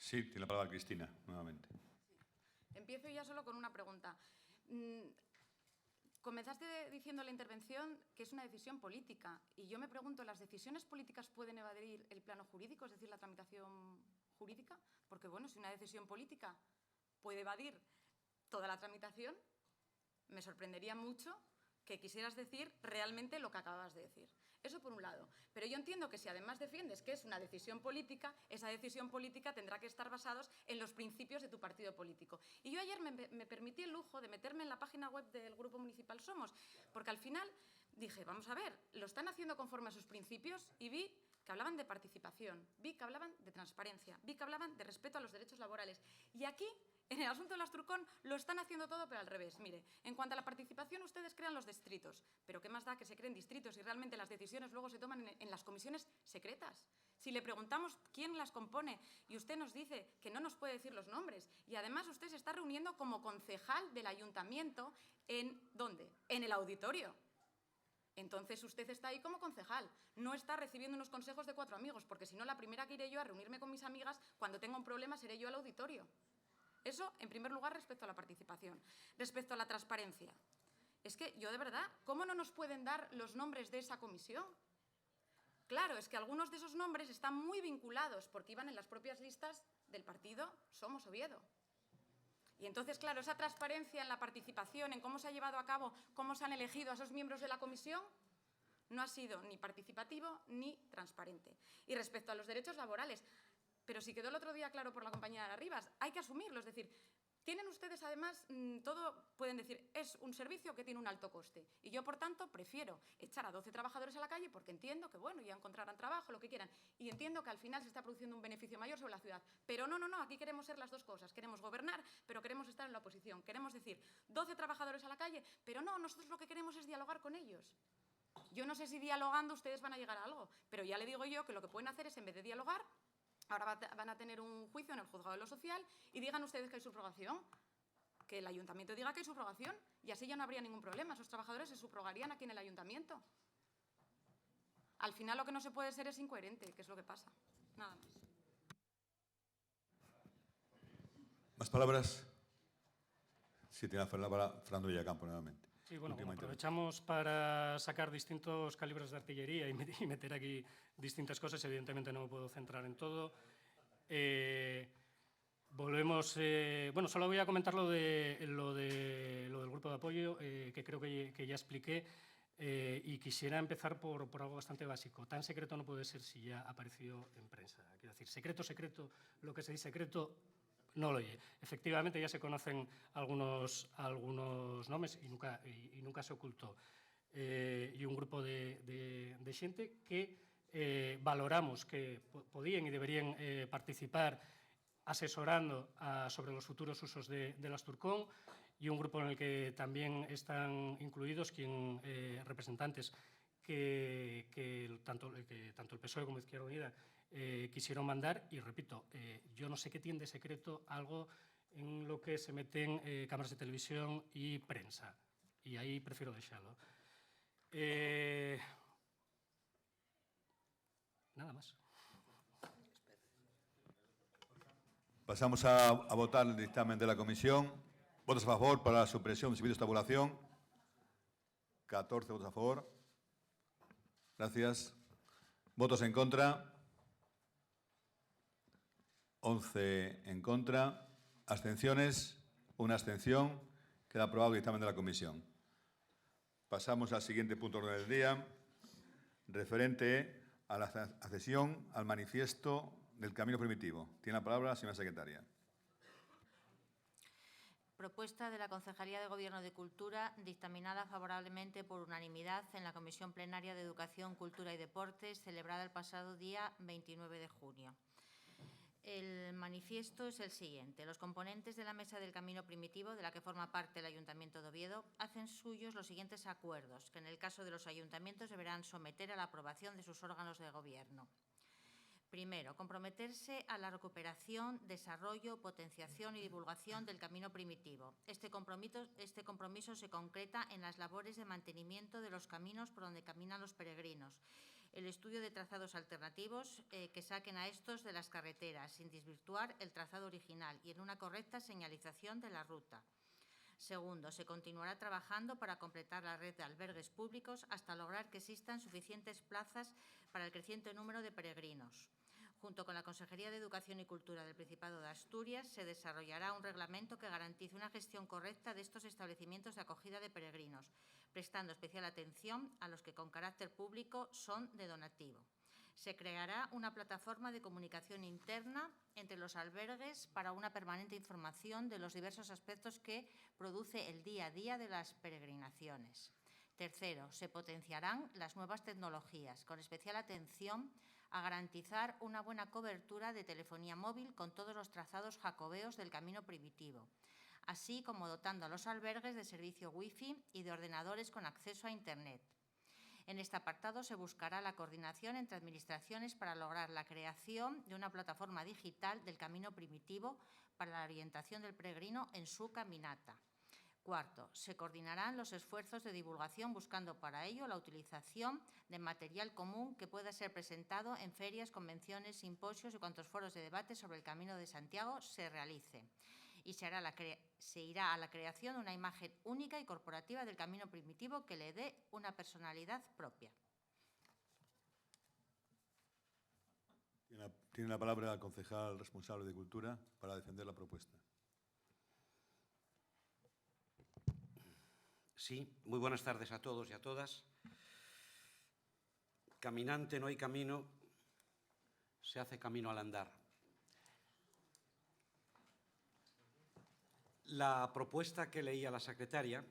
Sí, tiene la palabra Cristina, nuevamente. Sí. Empiezo ya solo con una pregunta. Comenzaste diciendo en la intervención que es una decisión política y yo me pregunto, ¿las decisiones políticas pueden evadir el plano jurídico, es decir, la tramitación jurídica? Porque, bueno, si una decisión política puede evadir toda la tramitación, me sorprendería mucho que quisieras decir realmente lo que acabas de decir. Eso por un lado. Pero yo entiendo que si además defiendes que es una decisión política, esa decisión política tendrá que estar basada en los principios de tu partido político. Y yo ayer me permití el lujo de meterme en la página web del Grupo Municipal Somos, porque al final dije, vamos a ver, lo están haciendo conforme a sus principios y vi que hablaban de participación, vi que hablaban de transparencia, vi que hablaban de respeto a los derechos laborales. Y aquí, en el asunto de las Turcón, lo están haciendo todo, pero al revés. Mire, en cuanto a la participación, ustedes crean los distritos. Pero ¿qué más da que se creen distritos y realmente las decisiones luego se toman en las comisiones secretas? Si le preguntamos quién las compone y usted nos dice que no nos puede decir los nombres y además usted se está reuniendo como concejal del ayuntamiento ¿en dónde? En el auditorio. Entonces usted está ahí como concejal, no está recibiendo unos consejos de 4 amigos, porque si no, la primera que iré yo a reunirme con mis amigas, cuando tenga un problema, seré yo al auditorio. Eso, en primer lugar, respecto a la participación. Respecto a la transparencia. Es que yo, de verdad, ¿cómo no nos pueden dar los nombres de esa comisión? Claro, es que algunos de esos nombres están muy vinculados, porque iban en las propias listas del partido Somos Oviedo. Y entonces, claro, esa transparencia en la participación, en cómo se ha llevado a cabo, cómo se han elegido a esos miembros de la comisión, no ha sido ni participativo ni transparente. Y respecto a los derechos laborales, pero si quedó el otro día claro por la compañera Rivas, hay que asumirlo. Es decir, tienen ustedes además, pueden decir, es un servicio que tiene un alto coste. Y yo, por tanto, prefiero echar a 12 trabajadores a la calle porque entiendo que, bueno, ya encontrarán trabajo, lo que quieran. Y entiendo que al final se está produciendo un beneficio mayor sobre la ciudad. Pero no, aquí queremos ser las dos cosas. Queremos gobernar, pero queremos estar en la oposición. Queremos decir, 12 trabajadores a la calle, pero no, nosotros lo que queremos es dialogar con ellos. Yo no sé si dialogando ustedes van a llegar a algo, pero ya le digo yo que lo que pueden hacer es, en vez de dialogar, ahora van a tener un juicio en el juzgado de lo social y digan ustedes que hay subrogación. Que el ayuntamiento diga que hay subrogación y así ya no habría ningún problema. Esos trabajadores se subrogarían aquí en el ayuntamiento. Al final lo que no se puede ser es incoherente, que es lo que pasa. Nada más. ¿Más palabras? Sí, tiene la palabra Fernando Villacampo, nuevamente. Sí, bueno, como aprovechamos para sacar distintos calibres de artillería y meter aquí distintas cosas, evidentemente no me puedo centrar en todo. Volvemos, bueno, solo voy a comentar lo del grupo de apoyo, que creo que ya expliqué, y quisiera empezar por algo bastante básico. Tan secreto no puede ser si ya apareció en prensa. Quiero decir, secreto, lo que se dice secreto, no lo oye. Efectivamente, ya se conocen algunos nombres y nunca se ocultó. Y un grupo de xente que valoramos que podían y deberían participar asesorando sobre los futuros usos de las Turcón, y un grupo en el que también están incluidos representantes que tanto el PSOE como Izquierda Unida quisieron mandar. Y repito, yo no sé qué tiene de secreto algo en lo que se meten cámaras de televisión y prensa, y ahí prefiero dejarlo. Nada más. Pasamos a votar el dictamen de la comisión. ¿Votos a favor para la supresión del servicio de tabulación? 14 votos a favor. Gracias. ¿Votos en contra? 11 en contra. ¿Abstenciones? Una abstención. Queda aprobado el dictamen de la comisión. Pasamos al siguiente punto del día, referente a la accesión al manifiesto del camino primitivo. Tiene la palabra la señora secretaria. Propuesta de la Concejalía de Gobierno de Cultura, dictaminada favorablemente por unanimidad en la Comisión Plenaria de Educación, Cultura y Deportes, celebrada el pasado día 29 de junio. El manifiesto es el siguiente. Los componentes de la Mesa del Camino Primitivo, de la que forma parte el Ayuntamiento de Oviedo, hacen suyos los siguientes acuerdos, que en el caso de los ayuntamientos deberán someter a la aprobación de sus órganos de gobierno. Primero, comprometerse a la recuperación, desarrollo, potenciación y divulgación del camino primitivo. Este compromiso se concreta en las labores de mantenimiento de los caminos por donde caminan los peregrinos, el estudio de trazados alternativos que saquen a estos de las carreteras, sin desvirtuar el trazado original y en una correcta señalización de la ruta. Segundo, se continuará trabajando para completar la red de albergues públicos hasta lograr que existan suficientes plazas para el creciente número de peregrinos. Junto con la Consejería de Educación y Cultura del Principado de Asturias, se desarrollará un reglamento que garantice una gestión correcta de estos establecimientos de acogida de peregrinos, prestando especial atención a los que con carácter público son de donativo. Se creará una plataforma de comunicación interna entre los albergues para una permanente información de los diversos aspectos que produce el día a día de las peregrinaciones. Tercero, se potenciarán las nuevas tecnologías, con especial atención a garantizar una buena cobertura de telefonía móvil con todos los trazados jacobeos del camino primitivo, así como dotando a los albergues de servicio Wi-Fi y de ordenadores con acceso a Internet. En este apartado se buscará la coordinación entre administraciones para lograr la creación de una plataforma digital del camino primitivo para la orientación del peregrino en su caminata. Cuarto, se coordinarán los esfuerzos de divulgación buscando para ello la utilización de material común que pueda ser presentado en ferias, convenciones, simposios y cuantos foros de debate sobre el Camino de Santiago se realicen. Y se irá a la creación de una imagen única y corporativa del camino primitivo que le dé una personalidad propia. Tiene la palabra el concejal responsable de Cultura para defender la propuesta. Sí, muy buenas tardes a todos y a todas. Caminante no hay camino, se hace camino al andar. La propuesta que leía la secretaria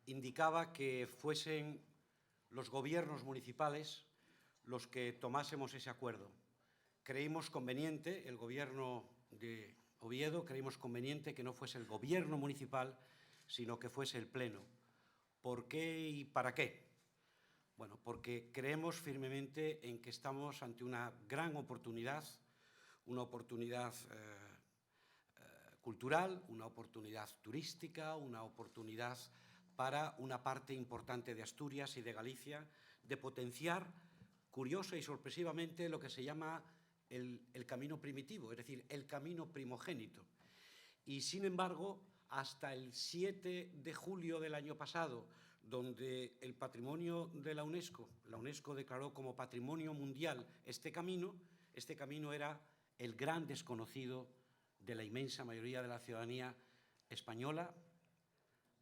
indicaba que fuesen los gobiernos municipales los que tomásemos ese acuerdo. Creímos conveniente, el Gobierno de Oviedo, creímos conveniente que no fuese el Gobierno municipal, sino que fuese el Pleno. ¿Por qué y para qué? Bueno, porque creemos firmemente en que estamos ante una gran oportunidad, una oportunidad cultural, una oportunidad turística, una oportunidad para una parte importante de Asturias y de Galicia de potenciar, curiosa y sorpresivamente, lo que se llama el camino primitivo, es decir, el camino primogénito. Y, sin embargo, hasta el 7 de julio del año pasado, donde el patrimonio de la UNESCO declaró como patrimonio mundial este camino era el gran desconocido de la inmensa mayoría de la ciudadanía española,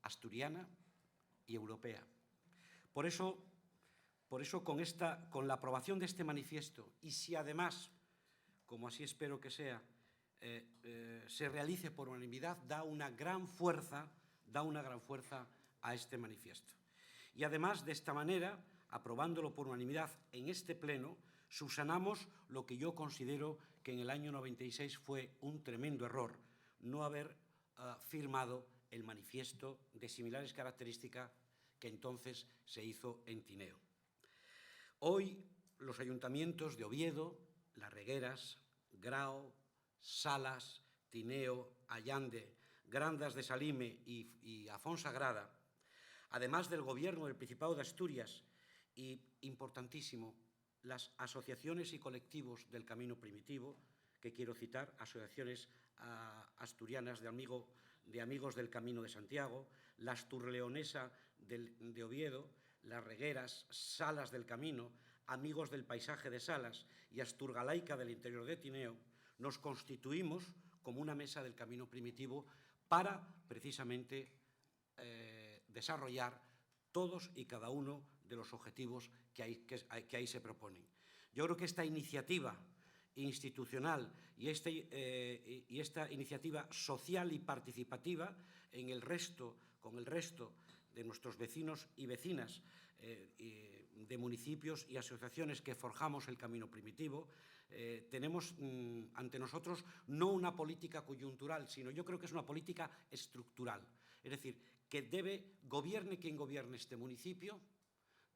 asturiana y europea. Por eso con la aprobación de este manifiesto, y si además, como así espero que sea, se realice por unanimidad, da una gran fuerza a este manifiesto. Y además, de esta manera, aprobándolo por unanimidad en este pleno, subsanamos lo que yo considero que en el año 96 fue un tremendo error, no haber firmado el manifiesto de similares características que entonces se hizo en Tineo. Hoy, los ayuntamientos de Oviedo, Las Regueras, Grao, Salas, Tineo, Allande, Grandas de Salime y Afonsagrada, además del Gobierno del Principado de Asturias y, importantísimo, las asociaciones y colectivos del Camino Primitivo, que quiero citar, asociaciones asturianas de amigos del Camino de Santiago, la Asturleonesa de Oviedo, Las Regueras, Salas del Camino, Amigos del Paisaje de Salas y Asturgalaica del interior de Tineo, nos constituimos como una mesa del Camino Primitivo para, precisamente, desarrollar todos y cada uno de los objetivos que ahí se proponen. Yo creo que esta iniciativa institucional y esta iniciativa social y participativa con el resto de nuestros vecinos y vecinas de municipios y asociaciones que forjamos el Camino Primitivo, tenemos ante nosotros no una política coyuntural, sino yo creo que es una política estructural. Es decir, que gobierne quien gobierne este municipio,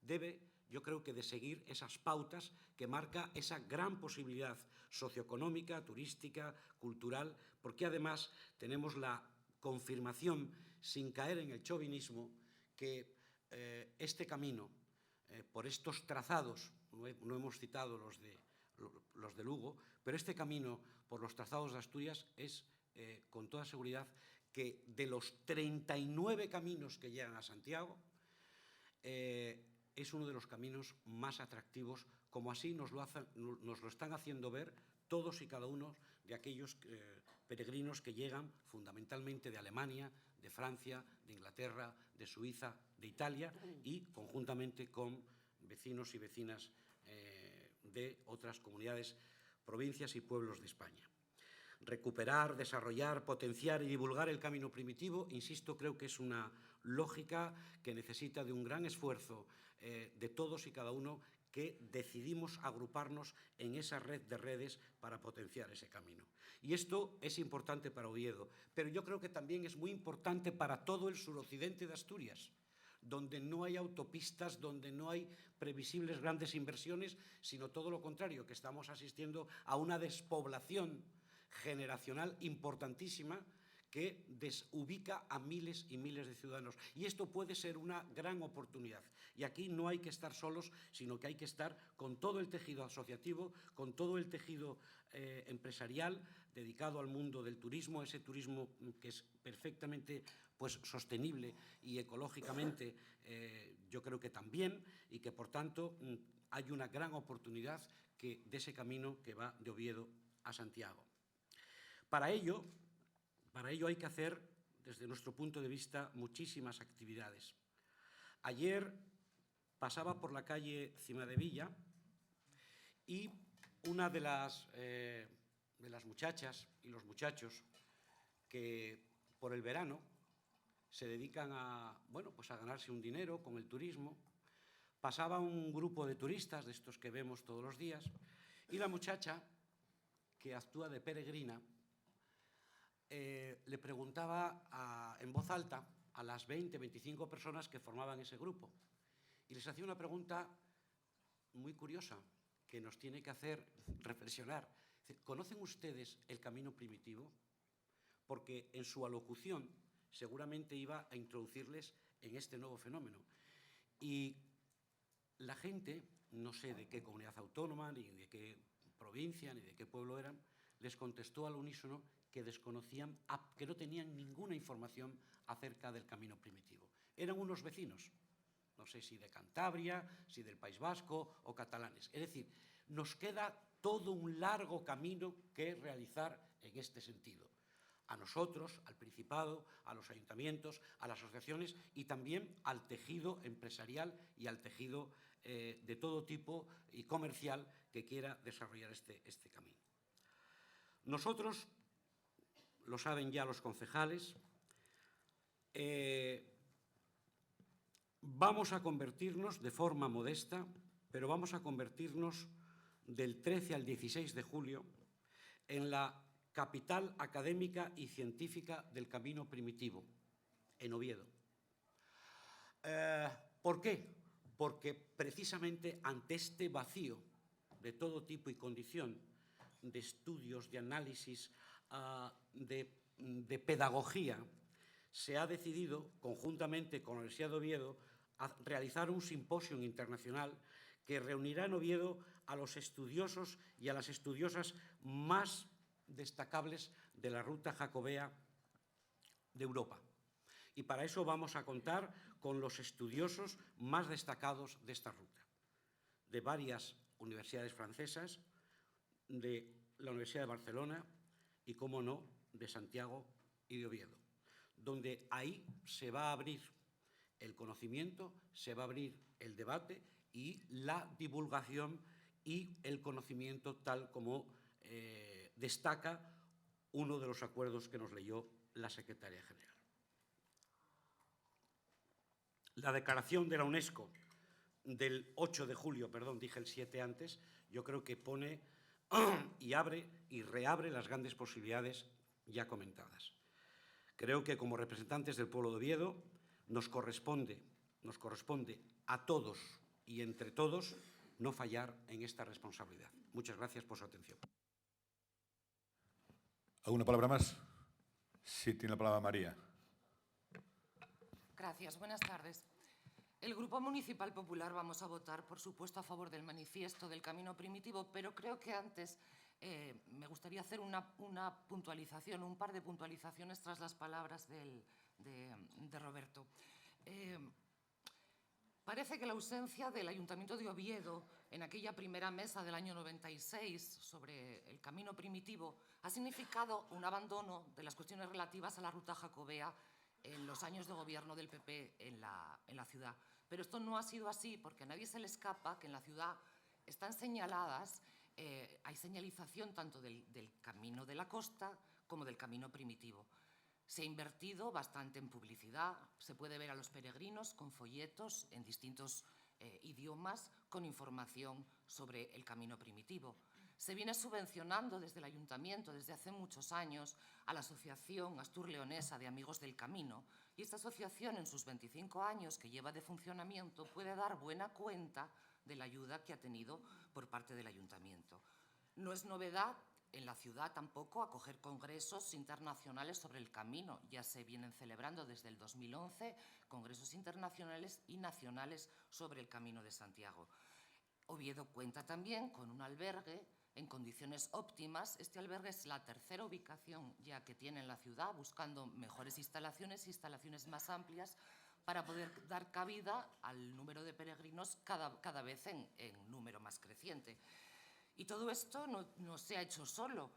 debe, yo creo que, de seguir esas pautas que marca esa gran posibilidad socioeconómica, turística, cultural, porque además tenemos la confirmación, sin caer en el chauvinismo, que este camino, por estos trazados no hemos citado los de Lugo, pero este camino por los trazados de Asturias es, con toda seguridad, que de los 39 caminos que llegan a Santiago, es uno de los caminos más atractivos, como así nos lo están haciendo ver todos y cada uno de aquellos peregrinos que llegan fundamentalmente de Alemania, de Francia, de Inglaterra, de Suiza, de Italia y conjuntamente con vecinos y vecinas de otras comunidades, provincias y pueblos de España. Recuperar, desarrollar, potenciar y divulgar el camino primitivo, insisto, creo que es una lógica que necesita de un gran esfuerzo de todos y cada uno que decidimos agruparnos en esa red de redes para potenciar ese camino. Y esto es importante para Oviedo, pero yo creo que también es muy importante para todo el suroccidente de Asturias, donde no hay autopistas, donde no hay previsibles grandes inversiones, sino todo lo contrario, que estamos asistiendo a una despoblación generacional importantísima que desubica a miles y miles de ciudadanos. Y esto puede ser una gran oportunidad. Y aquí no hay que estar solos, sino que hay que estar con todo el tejido asociativo, con todo el tejido empresarial dedicado al mundo del turismo, ese turismo que es perfectamente sostenible y ecológicamente yo creo que también, y que por tanto hay una gran oportunidad de ese camino que va de Oviedo a Santiago. Para ello hay que hacer, desde nuestro punto de vista, muchísimas actividades. Ayer pasaba por la calle Cimadevilla y una de las muchachas y los muchachos que por el verano se dedican a ganarse un dinero con el turismo, pasaba un grupo de turistas, de estos que vemos todos los días, y la muchacha, que actúa de peregrina, le preguntaba en voz alta a las 20, 25 personas que formaban ese grupo, y les hacía una pregunta muy curiosa que nos tiene que hacer reflexionar. ¿Conocen ustedes el camino primitivo? Porque en su alocución seguramente iba a introducirles en este nuevo fenómeno. Y la gente, no sé de qué comunidad autónoma, ni de qué provincia, ni de qué pueblo eran, les contestó al unísono que desconocían, que no tenían ninguna información acerca del camino primitivo. Eran unos vecinos, no sé si de Cantabria, si del País Vasco o catalanes. Es decir, nos queda todo un largo camino que realizar en este sentido. A nosotros, al Principado, a los ayuntamientos, a las asociaciones y también al tejido empresarial y al tejido de todo tipo y comercial que quiera desarrollar este camino. Nosotros, lo saben ya los concejales, vamos a convertirnos de forma modesta, pero vamos a convertirnos del 13 al 16 de julio en la capital académica y científica del camino primitivo, en Oviedo. ¿Por qué? Porque precisamente ante este vacío de todo tipo y condición, de estudios, de análisis, de pedagogía, se ha decidido, conjuntamente con la Universidad de Oviedo, a realizar un simposio internacional que reunirá en Oviedo a los estudiosos y a las estudiosas más destacables de la ruta jacobea de Europa. Y para eso vamos a contar con los estudiosos más destacados de esta ruta, de varias universidades francesas, de la Universidad de Barcelona y, cómo no, de Santiago y de Oviedo, donde ahí se va a abrir el conocimiento, se va a abrir el debate y la divulgación y el conocimiento tal como destaca uno de los acuerdos que nos leyó la Secretaría General. La declaración de la UNESCO del 8 de julio, perdón, dije el 7 antes, yo creo que pone y abre y reabre las grandes posibilidades ya comentadas. Creo que como representantes del pueblo de Oviedo nos corresponde a todos y entre todos no fallar en esta responsabilidad. Muchas gracias por su atención. ¿Alguna palabra más? Sí, tiene la palabra María. Gracias, buenas tardes. El Grupo Municipal Popular vamos a votar, por supuesto, a favor del manifiesto del Camino Primitivo, pero creo que antes me gustaría hacer una puntualización, un par de puntualizaciones tras las palabras de Roberto. Parece que la ausencia del Ayuntamiento de Oviedo en aquella primera mesa del año 96 sobre el Camino Primitivo ha significado un abandono de las cuestiones relativas a la ruta jacobea en los años de gobierno del PP en la ciudad. Pero esto no ha sido así porque a nadie se le escapa que en la ciudad están señaladas, hay señalización tanto del camino de la costa como del camino primitivo. Se ha invertido bastante en publicidad, se puede ver a los peregrinos con folletos en distintos idiomas con información sobre el camino primitivo. Se viene subvencionando desde el Ayuntamiento desde hace muchos años a la Asociación Astur-Leonesa de Amigos del Camino y esta asociación en sus 25 años que lleva de funcionamiento puede dar buena cuenta de la ayuda que ha tenido por parte del Ayuntamiento. No es novedad en la ciudad tampoco acoger congresos internacionales sobre el camino. Ya se vienen celebrando desde el 2011 congresos internacionales y nacionales sobre el Camino de Santiago. Oviedo cuenta también con un albergue en condiciones óptimas. Este albergue es la tercera ubicación ya que tiene en la ciudad, buscando mejores instalaciones más amplias para poder dar cabida al número de peregrinos cada vez en número más creciente. Y todo esto no se ha hecho solo.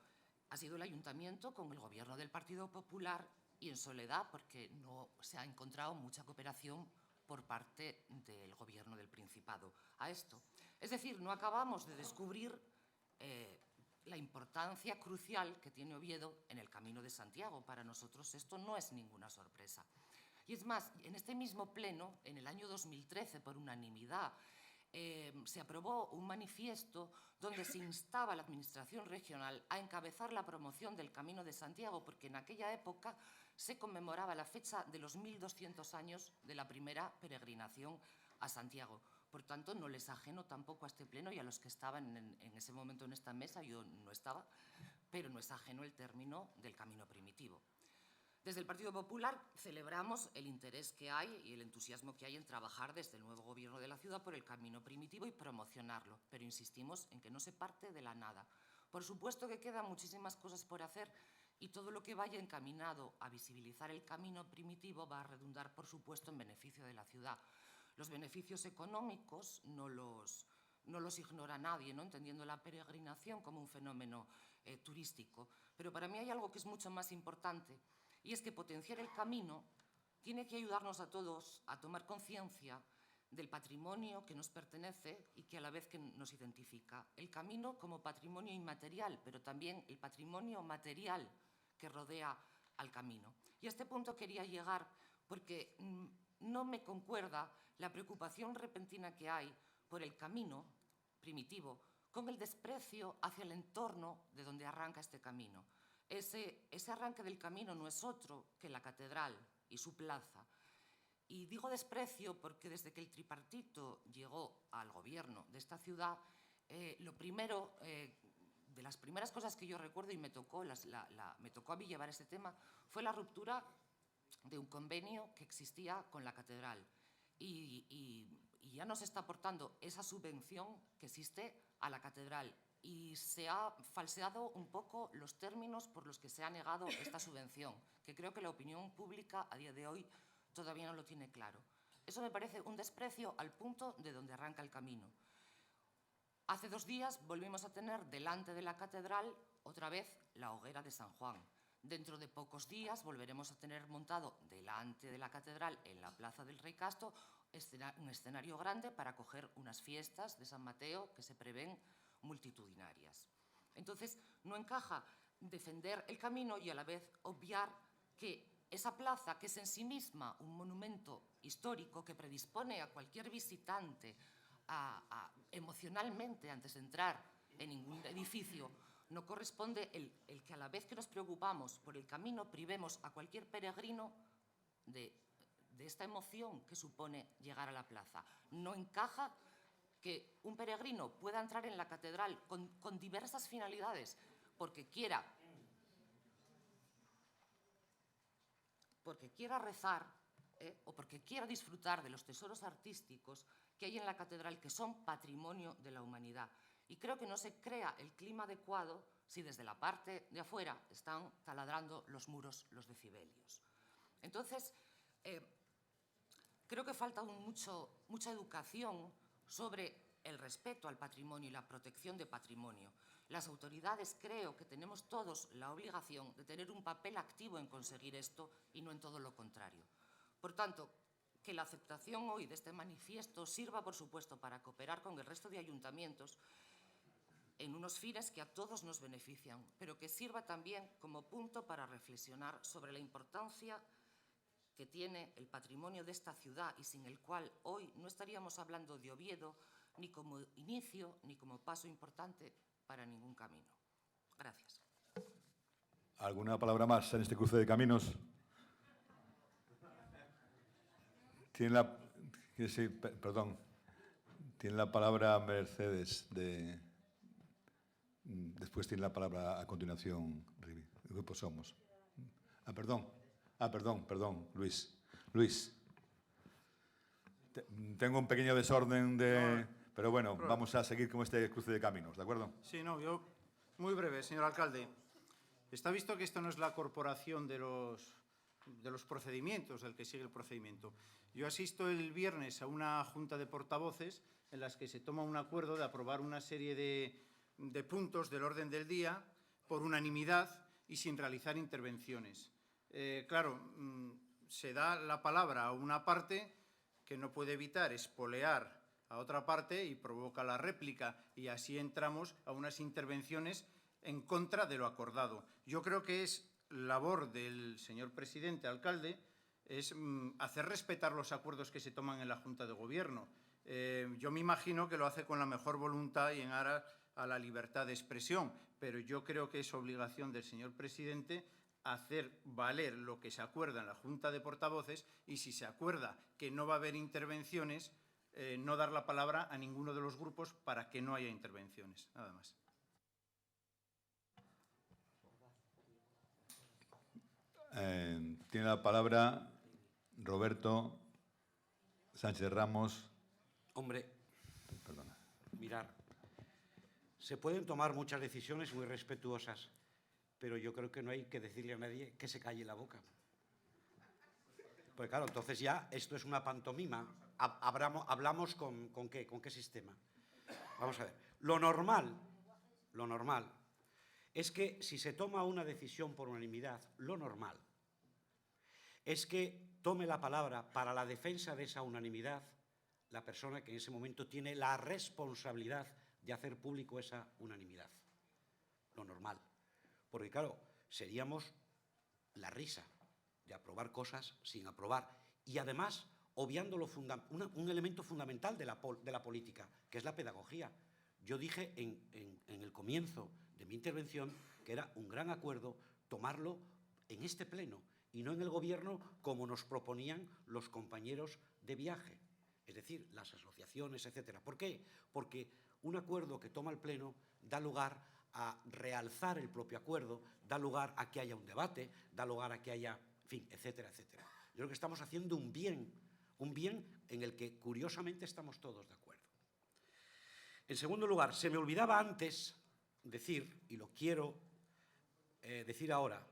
Ha sido el Ayuntamiento con el Gobierno del Partido Popular y en soledad porque no se ha encontrado mucha cooperación por parte del Gobierno del Principado a esto. Es decir, no acabamos de descubrir la importancia crucial que tiene Oviedo en el Camino de Santiago. Para nosotros esto no es ninguna sorpresa. Y es más, en este mismo pleno, en el año 2013, por unanimidad, se aprobó un manifiesto donde se instaba a la Administración regional a encabezar la promoción del Camino de Santiago, porque en aquella época se conmemoraba la fecha de los 1200 años de la primera peregrinación a Santiago. Por tanto, no les ajeno tampoco a este pleno y a los que estaban en ese momento en esta mesa, yo no estaba, pero no es ajeno el término del camino primitivo. Desde el Partido Popular celebramos el interés que hay y el entusiasmo que hay en trabajar desde el nuevo gobierno de la ciudad por el camino primitivo y promocionarlo, pero insistimos en que no se parte de la nada. Por supuesto que quedan muchísimas cosas por hacer y todo lo que vaya encaminado a visibilizar el camino primitivo va a redundar, por supuesto, en beneficio de la ciudad. Los beneficios económicos no los ignora nadie, ¿no? Entendiendo la peregrinación como un fenómeno turístico. Pero para mí hay algo que es mucho más importante y es que potenciar el camino tiene que ayudarnos a todos a tomar conciencia del patrimonio que nos pertenece y que a la vez que nos identifica. El camino como patrimonio inmaterial, pero también el patrimonio material que rodea al camino. Y a este punto quería llegar porque no me concuerda la preocupación repentina que hay por el camino primitivo con el desprecio hacia el entorno de donde arranca este camino. Ese arranque del camino no es otro que la catedral y su plaza. Y digo desprecio porque desde que el tripartito llegó al gobierno de esta ciudad, lo primero, de las primeras cosas que yo recuerdo y me tocó a mí llevar este tema, fue la ruptura de un convenio que existía con la catedral. Y ya no se está aportando esa subvención que existe a la catedral. Y se ha falseado un poco los términos por los que se ha negado esta subvención, que creo que la opinión pública a día de hoy todavía no lo tiene claro. Eso me parece un desprecio al punto de donde arranca el camino. Hace 2 días volvimos a tener delante de la catedral otra vez la hoguera de San Juan. Dentro de pocos días volveremos a tener montado delante de la catedral, en la Plaza del Rey Casto, un escenario grande para acoger unas fiestas de San Mateo que se prevén multitudinarias. Entonces, no encaja defender el camino y a la vez obviar que esa plaza, que es en sí misma un monumento histórico que predispone a cualquier visitante emocionalmente antes de entrar en ningún edificio, no corresponde el que a la vez que nos preocupamos por el camino privemos a cualquier peregrino de esta emoción que supone llegar a la plaza. No encaja que un peregrino pueda entrar en la catedral con diversas finalidades, porque quiera rezar o porque quiera disfrutar de los tesoros artísticos que hay en la catedral, que son patrimonio de la humanidad. Y creo que no se crea el clima adecuado si desde la parte de afuera están taladrando los muros los decibelios. Entonces, creo que falta mucha educación sobre el respeto al patrimonio y la protección de patrimonio. Las autoridades creo que tenemos todos la obligación de tener un papel activo en conseguir esto y no en todo lo contrario. Por tanto, que la aceptación hoy de este manifiesto sirva, por supuesto, para cooperar con el resto de ayuntamientos en unos fines que a todos nos benefician, pero que sirva también como punto para reflexionar sobre la importancia que tiene el patrimonio de esta ciudad y sin el cual hoy no estaríamos hablando de Oviedo ni como inicio ni como paso importante para ningún camino. Gracias. ¿Alguna palabra más en este cruce de caminos? Tiene la palabra Mercedes. Después tiene la palabra a continuación Rivi, el Grupo Somos. Perdón, Luis. Tengo un pequeño desorden pero bueno, vamos a seguir con este cruce de caminos, ¿de acuerdo? Sí, no, yo... Muy breve, señor alcalde. Está visto que esto no es la corporación de los procedimientos, del que sigue el procedimiento. Yo asisto el viernes a una junta de portavoces en las que se toma un acuerdo de aprobar una serie de puntos del orden del día por unanimidad y sin realizar intervenciones. Claro, se da la palabra a una parte que no puede evitar espolear a otra parte y provoca la réplica, y así entramos a unas intervenciones en contra de lo acordado. Yo creo que es labor del señor presidente, alcalde, es hacer respetar los acuerdos que se toman en la Junta de Gobierno. Yo me imagino que lo hace con la mejor voluntad y en aras a la libertad de expresión, pero yo creo que es obligación del señor presidente hacer valer lo que se acuerda en la Junta de Portavoces, y si se acuerda que no va a haber intervenciones, no dar la palabra a ninguno de los grupos para que no haya intervenciones. Nada más. Tiene la palabra Roberto Sánchez Ramos. Hombre, Perdona. mirar, se pueden tomar muchas decisiones muy respetuosas, pero yo creo que no hay que decirle a nadie que se calle la boca. Pues claro, entonces ya esto es una pantomima. Hablamos con qué sistema. Vamos a ver. Lo normal es que si se toma una decisión por unanimidad, lo normal es que tome la palabra para la defensa de esa unanimidad la persona que en ese momento tiene la responsabilidad de hacer público esa unanimidad. Lo normal. Porque claro, seríamos la risa de aprobar cosas sin aprobar, y además obviando un elemento fundamental de la política, que es la pedagogía. Yo dije en el comienzo de mi intervención que era un gran acuerdo tomarlo en este pleno y no en el Gobierno como nos proponían los compañeros de viaje, es decir, las asociaciones, etcétera. ¿Por qué? Porque un acuerdo que toma el pleno da lugar a realzar el propio acuerdo, da lugar a que haya un debate, da lugar a que haya, en fin, etcétera, etcétera. Yo creo que estamos haciendo un bien en el que curiosamente estamos todos de acuerdo. En segundo lugar, se me olvidaba antes decir, y lo quiero decir ahora,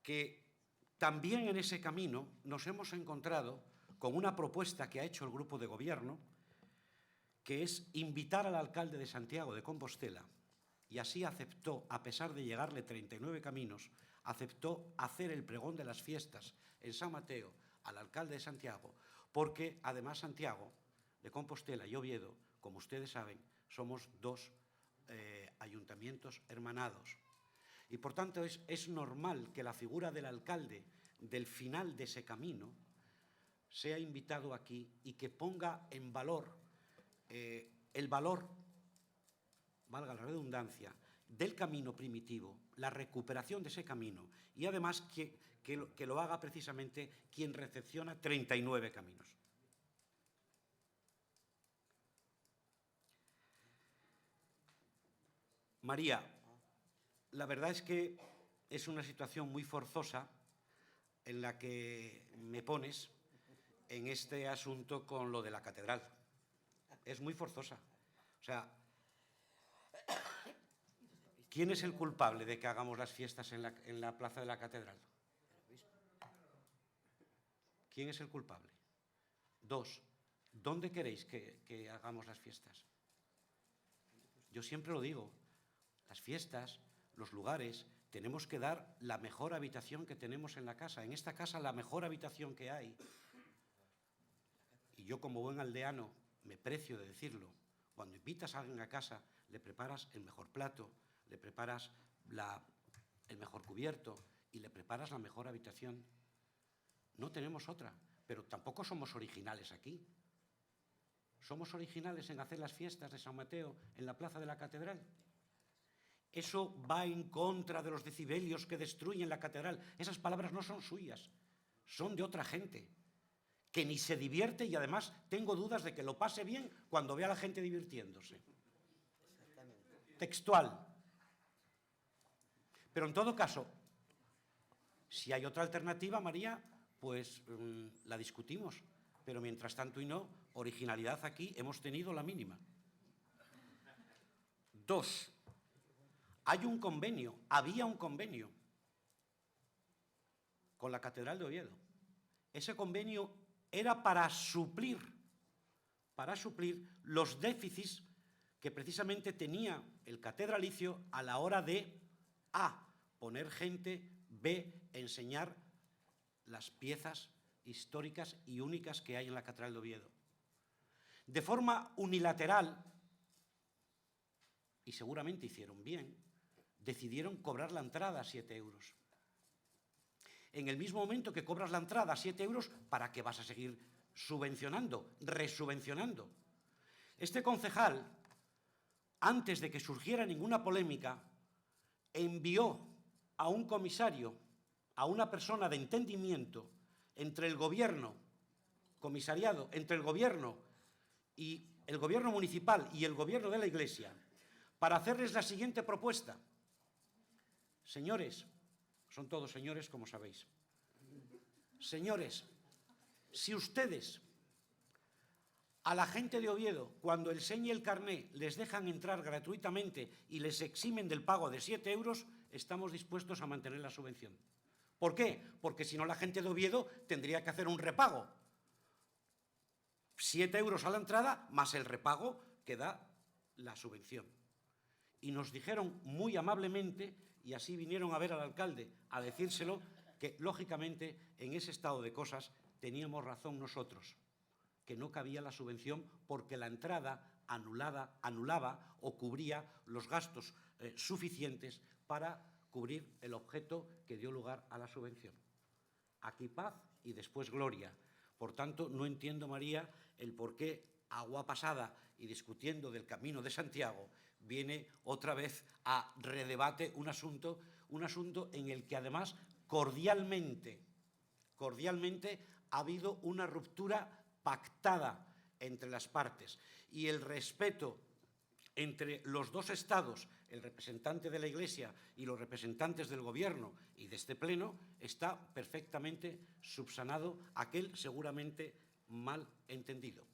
que también en ese camino nos hemos encontrado con una propuesta que ha hecho el Grupo de Gobierno, que es invitar al alcalde de Santiago de Compostela, y así aceptó, a pesar de llegarle 39 caminos, aceptó hacer el pregón de las fiestas en San Mateo al alcalde de Santiago, porque además Santiago de Compostela y Oviedo, como ustedes saben, somos dos ayuntamientos hermanados. Y por tanto es normal que la figura del alcalde del final de ese camino sea invitado aquí y que ponga en valor el valor, valga la redundancia, del camino primitivo, la recuperación de ese camino, y además que lo haga precisamente quien recepciona 39 caminos. María, la verdad es que es una situación muy forzosa en la que me pones, en este asunto con lo de la catedral. Es muy forzosa. O sea, ¿quién es el culpable de que hagamos las fiestas en la plaza de la catedral? ¿Quién es el culpable? 2. ¿Dónde queréis que hagamos las fiestas? Yo siempre lo digo, las fiestas, los lugares, tenemos que dar la mejor habitación que tenemos en la casa. En esta casa, la mejor habitación que hay. Y yo, como buen aldeano, me precio de decirlo. Cuando invitas a alguien a casa, le preparas el mejor plato, le preparas el mejor cubierto y le preparas la mejor habitación. No tenemos otra, pero tampoco somos originales aquí. ¿Somos originales en hacer las fiestas de San Mateo en la plaza de la catedral? Eso va en contra de los decibelios que destruyen la catedral. Esas palabras no son suyas, son de otra gente, que ni se divierte y además tengo dudas de que lo pase bien cuando ve a la gente divirtiéndose. Textual. Pero en todo caso, si hay otra alternativa, María, pues la discutimos. Pero mientras tanto y no, originalidad aquí hemos tenido la mínima. 2. Hay un convenio, había un convenio con la Catedral de Oviedo. Ese convenio era para suplir los déficits que precisamente tenía el catedralicio a la hora de A, poner gente, B, enseñar las piezas históricas y únicas que hay en la Catedral de Oviedo. De forma unilateral, y seguramente hicieron bien, decidieron cobrar la entrada a 7 euros. En el mismo momento que cobras la entrada a 7 euros, ¿para qué vas a seguir subvencionando, resubvencionando? Este concejal, antes de que surgiera ninguna polémica, envió a un comisario, a una persona de entendimiento entre el gobierno, comisariado, entre el gobierno y el gobierno municipal y el gobierno de la Iglesia, para hacerles la siguiente propuesta. Señores, son todos señores, como sabéis. Señores, si ustedes a la gente de Oviedo, cuando el señe y el carné les dejan entrar gratuitamente y les eximen del pago de 7 euros, estamos dispuestos a mantener la subvención. ¿Por qué? Porque si no la gente de Oviedo tendría que hacer un repago. 7 euros a la entrada más el repago que da la subvención. Y nos dijeron muy amablemente, y así vinieron a ver al alcalde a decírselo, que lógicamente en ese estado de cosas teníamos razón nosotros, que no cabía la subvención porque la entrada anulaba o cubría los gastos suficientes para cubrir el objeto que dio lugar a la subvención. Aquí paz y después gloria. Por tanto, no entiendo, María, el por qué agua pasada y discutiendo del Camino de Santiago viene otra vez a redebate un asunto en el que además cordialmente ha habido una ruptura pactada entre las partes y el respeto entre los dos estados, el representante de la Iglesia y los representantes del Gobierno y de este Pleno, está perfectamente subsanado aquel seguramente mal entendido.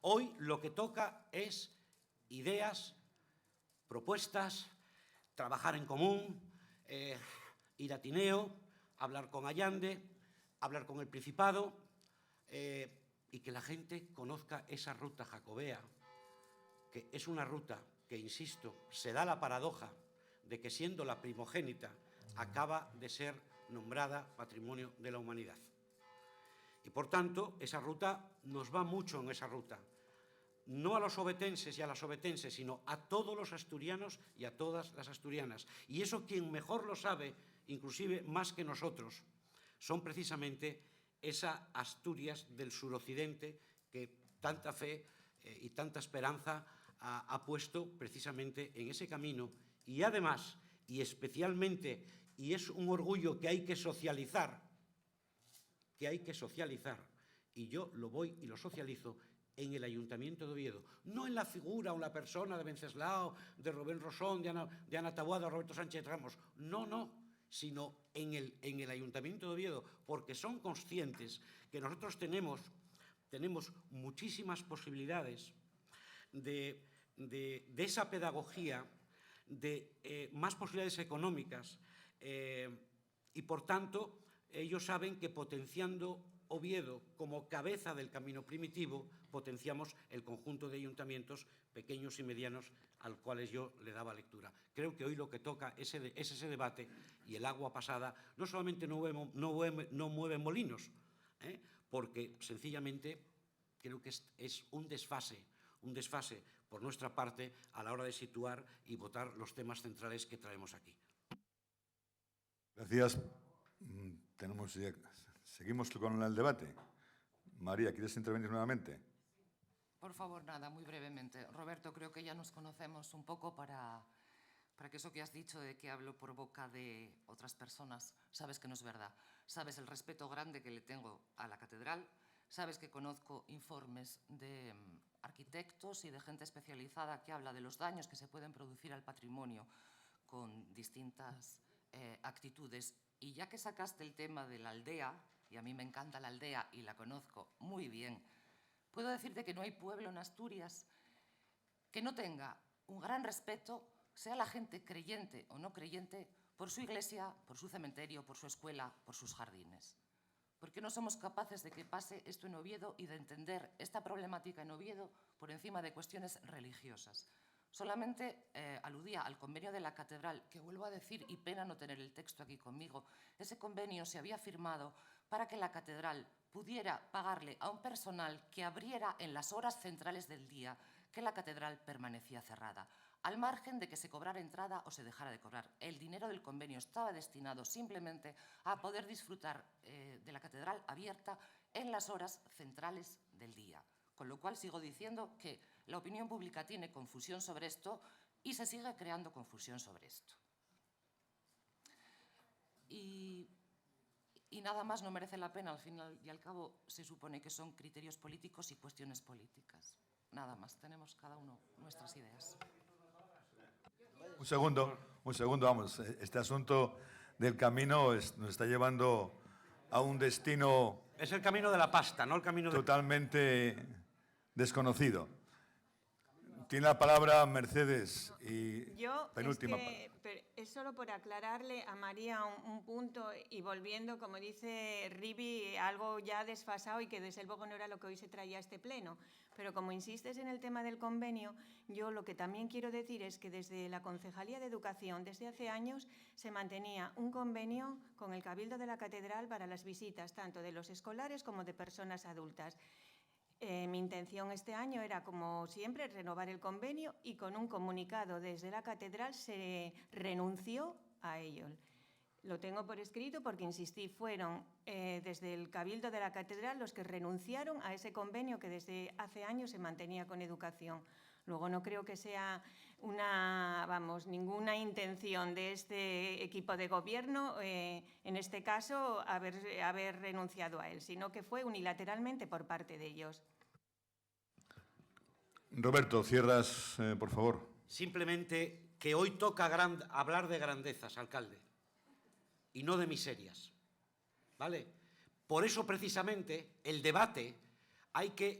Hoy lo que toca es ideas, propuestas, trabajar en común, ir a Tineo, hablar con Allande, hablar con el Principado y que la gente conozca esa ruta jacobea, que es una ruta que, insisto, se da la paradoja de que siendo la primogénita acaba de ser nombrada Patrimonio de la Humanidad. Y por tanto, esa ruta nos va mucho en esa ruta. No a los ovetenses y a las ovetenses, sino a todos los asturianos y a todas las asturianas. Y eso quien mejor lo sabe, inclusive más que nosotros, son precisamente esa Asturias del suroccidente que tanta fe y tanta esperanza ha puesto precisamente en ese camino. Y además, y especialmente, y es un orgullo que hay que socializar, y yo lo voy y lo socializo en el Ayuntamiento de Oviedo, no en la figura o en la persona de Venceslao, de Rubén Rosón, de Ana Taboada, de Roberto Sánchez Ramos, no, sino en el Ayuntamiento de Oviedo, porque son conscientes que nosotros tenemos muchísimas posibilidades de esa pedagogía, de más posibilidades económicas y, por tanto, ellos saben que potenciando Oviedo como cabeza del camino primitivo, potenciamos el conjunto de ayuntamientos pequeños y medianos al cuales yo le daba lectura. Creo que hoy lo que toca es ese debate, y el agua pasada no solamente no mueve molinos, porque sencillamente creo que es un desfase por nuestra parte a la hora de situar y votar los temas centrales que traemos aquí. Gracias. Seguimos con el debate. María, ¿quieres intervenir nuevamente? Por favor, nada, muy brevemente. Roberto, creo que ya nos conocemos un poco para que eso que has dicho de que hablo por boca de otras personas, sabes que no es verdad. Sabes el respeto grande que le tengo a la catedral, sabes que conozco informes de arquitectos y de gente especializada que habla de los daños que se pueden producir al patrimonio con distintas actitudes. Y ya que sacaste el tema de la aldea, y a mí me encanta la aldea y la conozco muy bien, puedo decirte que no hay pueblo en Asturias que no tenga un gran respeto, sea la gente creyente o no creyente, por su iglesia, por su cementerio, por su escuela, por sus jardines. ¿Por qué no somos capaces de que pase esto en Oviedo y de entender esta problemática en Oviedo por encima de cuestiones religiosas? Solamente aludía al convenio de la catedral, que vuelvo a decir, y pena no tener el texto aquí conmigo, ese convenio se había firmado para que la catedral pudiera pagarle a un personal que abriera en las horas centrales del día que la catedral permanecía cerrada, al margen de que se cobrara entrada o se dejara de cobrar. El dinero del convenio estaba destinado simplemente a poder disfrutar de la catedral abierta en las horas centrales del día. Con lo cual sigo diciendo que la opinión pública tiene confusión sobre esto y se sigue creando confusión sobre esto. Y nada más, no merece la pena, al final y al cabo se supone que son criterios políticos y cuestiones políticas. Nada más, tenemos cada uno nuestras ideas. Un segundo, vamos. Este asunto del camino nos está llevando a un destino... Es el camino de la pasta, no el camino totalmente desconocido. Tiene la palabra Mercedes y penúltima. Es solo por aclararle a María un punto y volviendo, como dice Ribi, algo ya desfasado y que desde luego no era lo que hoy se traía a este pleno. Pero como insistes en el tema del convenio, yo lo que también quiero decir es que desde la Concejalía de Educación, desde hace años, se mantenía un convenio con el Cabildo de la Catedral para las visitas, tanto de los escolares como de personas adultas. Mi intención este año era, como siempre, renovar el convenio y con un comunicado desde la catedral se renunció a ello. Lo tengo por escrito porque, insistí, fueron desde el Cabildo de la Catedral los que renunciaron a ese convenio que desde hace años se mantenía con educación. Luego no creo que sea ninguna intención de este equipo de gobierno, en este caso, haber renunciado a él, sino que fue unilateralmente por parte de ellos. Roberto, cierras, por favor. Simplemente que hoy toca hablar de grandezas, alcalde, y no de miserias, ¿vale? Por eso, precisamente, el debate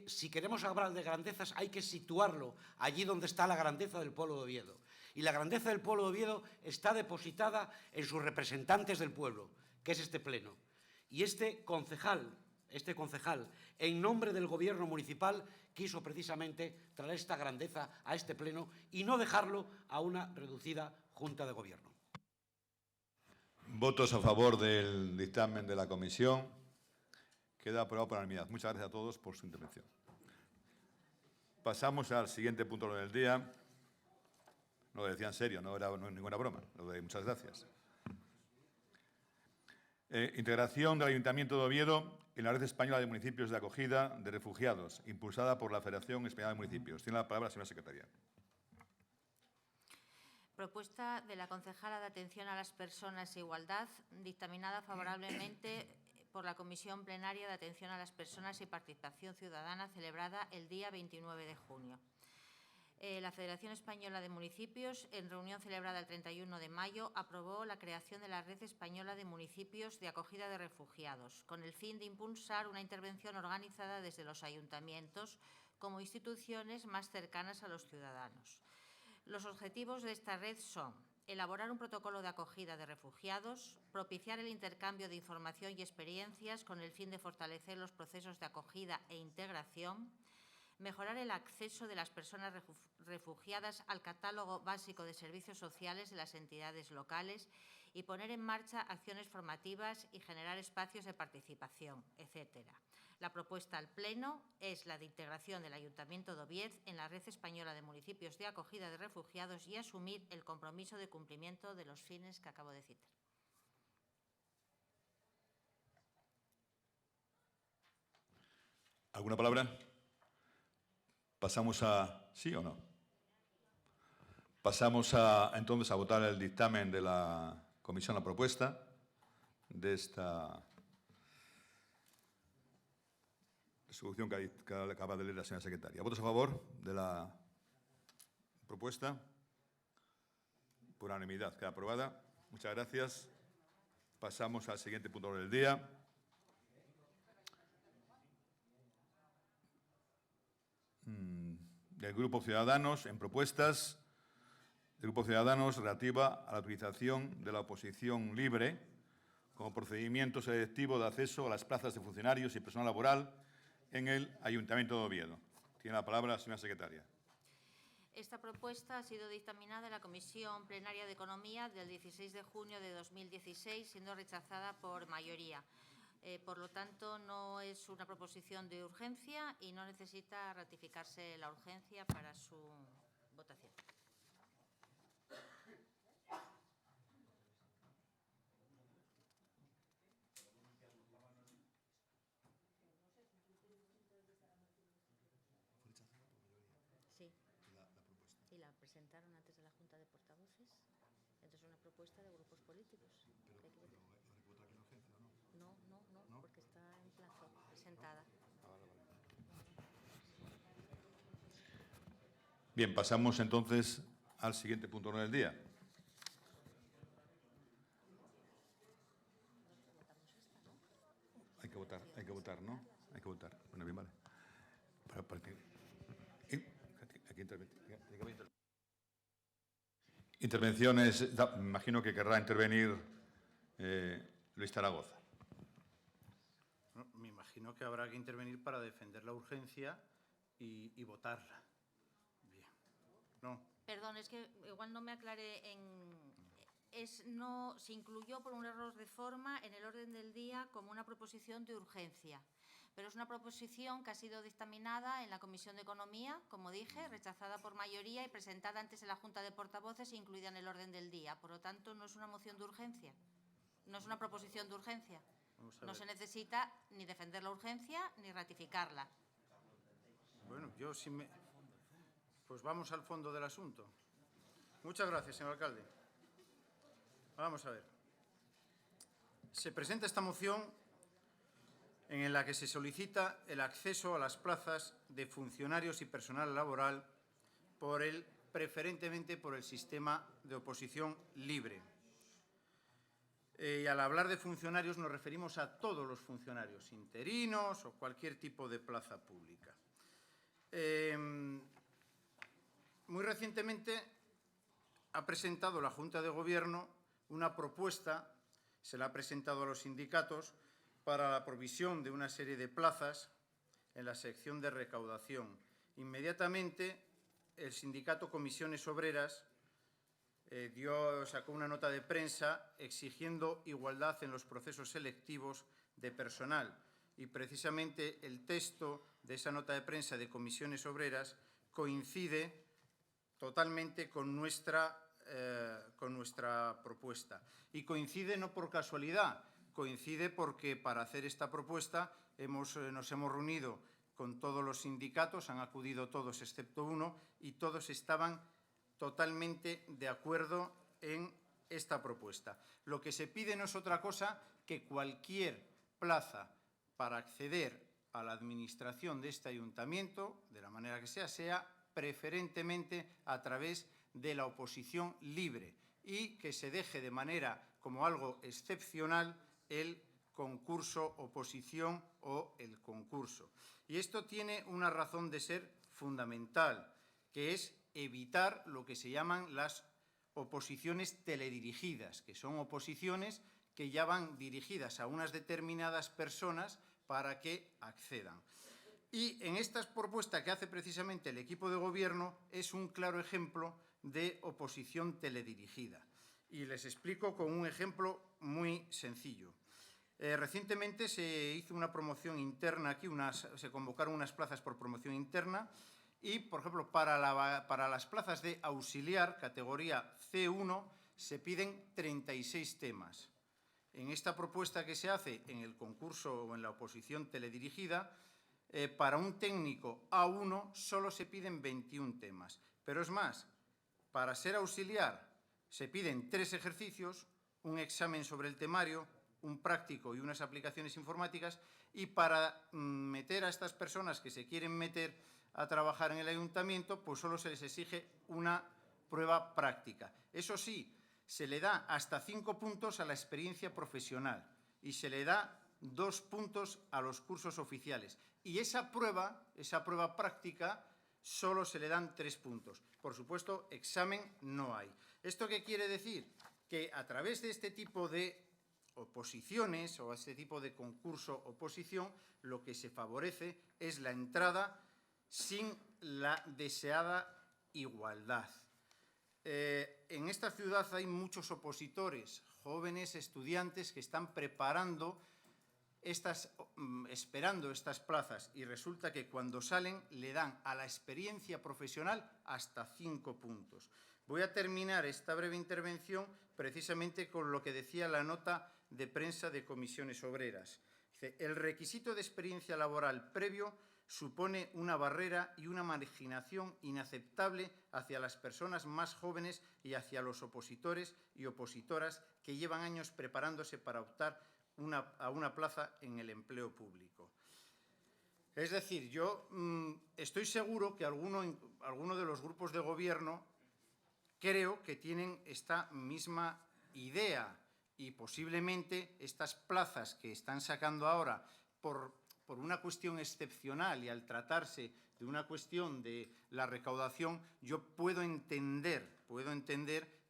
si queremos hablar de grandezas, hay que situarlo allí donde está la grandeza del pueblo de Oviedo. Y la grandeza del pueblo de Oviedo está depositada en sus representantes del pueblo, que es este pleno. Y este concejal, en nombre del gobierno municipal, quiso precisamente traer esta grandeza a este pleno y no dejarlo a una reducida Junta de Gobierno. Votos a favor del dictamen de la comisión. Queda aprobado por unanimidad. Muchas gracias a todos por su intervención. Pasamos al siguiente punto del día. No lo decía en serio, no era ninguna broma. Lo doy muchas gracias. Integración del Ayuntamiento de Oviedo en la Red Española de Municipios de Acogida de Refugiados, impulsada por la Federación Española de Municipios. Tiene la palabra la señora secretaria. Propuesta de la concejala de Atención a las Personas e Igualdad, dictaminada favorablemente por la Comisión Plenaria de Atención a las Personas y Participación Ciudadana, celebrada el día 29 de junio. La Federación Española de Municipios, en reunión celebrada el 31 de mayo, aprobó la creación de la Red Española de Municipios de Acogida de Refugiados, con el fin de impulsar una intervención organizada desde los ayuntamientos como instituciones más cercanas a los ciudadanos. Los objetivos de esta red son elaborar un protocolo de acogida de refugiados, propiciar el intercambio de información y experiencias con el fin de fortalecer los procesos de acogida e integración, mejorar el acceso de las personas refugiadas al catálogo básico de servicios sociales de las entidades locales y poner en marcha acciones formativas y generar espacios de participación, etc. La propuesta al Pleno es la de integración del Ayuntamiento de Oviedo en la Red Española de Municipios de Acogida de Refugiados y asumir el compromiso de cumplimiento de los fines que acabo de citar. ¿Alguna palabra? ¿Pasamos a sí o no? Pasamos entonces a votar el dictamen de la comisión, la propuesta de esta resolución que acaba de leer la señora secretaria. ¿Votos a favor de la propuesta? Por unanimidad, queda aprobada. Muchas gracias. Pasamos al siguiente punto del día. Del Grupo Ciudadanos, en propuestas del Grupo Ciudadanos relativa a la utilización de la oposición libre como procedimiento selectivo de acceso a las plazas de funcionarios y personal laboral en el Ayuntamiento de Oviedo. Tiene la palabra la señora secretaria. Esta propuesta ha sido dictaminada en la Comisión Plenaria de Economía del 16 de junio de 2016, siendo rechazada por mayoría. Por lo tanto, no es una proposición de urgencia y no necesita ratificarse la urgencia para su votación. Sí. Y la presentaron antes de la Junta de Portavoces. Entonces, es una propuesta de grupos políticos. No, porque está en plazo, presentada. Bien, pasamos entonces al siguiente punto del día. Hay que votar, ¿no? Hay que votar. Bueno, bien, vale. Intervenciones, me imagino que querrá intervenir Luis Zaragoza. Me imagino que habrá que intervenir para defender la urgencia y votarla. Bien. No. Perdón, es que igual no me aclaré no se incluyó por un error de forma en el orden del día como una proposición de urgencia. Pero es una proposición que ha sido dictaminada en la Comisión de Economía, como dije, rechazada por mayoría y presentada antes en la Junta de Portavoces e incluida en el orden del día. Por lo tanto, no es una moción de urgencia, no es una proposición de urgencia. No se necesita ni defender la urgencia ni ratificarla. Bueno, pues vamos al fondo del asunto. Muchas gracias, señor alcalde. Vamos a ver. Se presenta esta moción en la que se solicita el acceso a las plazas de funcionarios y personal laboral preferentemente por el sistema de oposición libre. Y al hablar de funcionarios nos referimos a todos los funcionarios, interinos o cualquier tipo de plaza pública. Muy recientemente ha presentado la Junta de Gobierno una propuesta, se la ha presentado a los sindicatos, para la provisión de una serie de plazas en la sección de recaudación. Inmediatamente, el sindicato Comisiones Obreras sacó una nota de prensa exigiendo igualdad en los procesos selectivos de personal. Y precisamente el texto de esa nota de prensa de Comisiones Obreras coincide totalmente con nuestra propuesta. Y coincide no por casualidad, coincide porque para hacer esta propuesta nos hemos reunido con todos los sindicatos, han acudido todos excepto uno, y todos estaban totalmente de acuerdo en esta propuesta. Lo que se pide no es otra cosa que cualquier plaza para acceder a la administración de este ayuntamiento, de la manera que sea preferentemente a través de la oposición libre y que se deje de manera como algo excepcional el concurso oposición o el concurso. Y esto tiene una razón de ser fundamental, que es evitar lo que se llaman las oposiciones teledirigidas, que son oposiciones que ya van dirigidas a unas determinadas personas para que accedan. Y en esta propuesta que hace precisamente el equipo de gobierno es un claro ejemplo de oposición teledirigida. Y les explico con un ejemplo muy sencillo. Recientemente se hizo una promoción interna aquí, se convocaron unas plazas por promoción interna y, por ejemplo, para las plazas de auxiliar, categoría C1, se piden 36 temas. En esta propuesta que se hace en el concurso o en la oposición teledirigida, para un técnico A1 solo se piden 21 temas. Pero es más, para ser auxiliar se piden 3 ejercicios, un examen sobre el temario, un práctico y unas aplicaciones informáticas, y para meter a estas personas que se quieren meter a trabajar en el ayuntamiento, pues solo se les exige una prueba práctica. Eso sí, se le da hasta 5 puntos a la experiencia profesional y se le da 2 puntos a los cursos oficiales. Y esa prueba práctica, solo se le dan 3 puntos. Por supuesto, examen no hay. ¿Esto qué quiere decir? Que a través de este tipo de oposiciones o este tipo de concurso-oposición, lo que se favorece es la entrada sin la deseada igualdad. En esta ciudad hay muchos opositores, jóvenes estudiantes que están esperando estas plazas, y resulta que cuando salen le dan a la experiencia profesional hasta 5 puntos. Voy a terminar esta breve intervención precisamente con lo que decía la nota de prensa de Comisiones Obreras. Dice: el requisito de experiencia laboral previo supone una barrera y una marginación inaceptable hacia las personas más jóvenes y hacia los opositores y opositoras que llevan años preparándose para optar a una plaza en el empleo público. Es decir, yo estoy seguro que alguno de los grupos de gobierno creo que tienen esta misma idea, y posiblemente estas plazas que están sacando ahora por una cuestión excepcional y al tratarse de una cuestión de la recaudación, yo puedo entender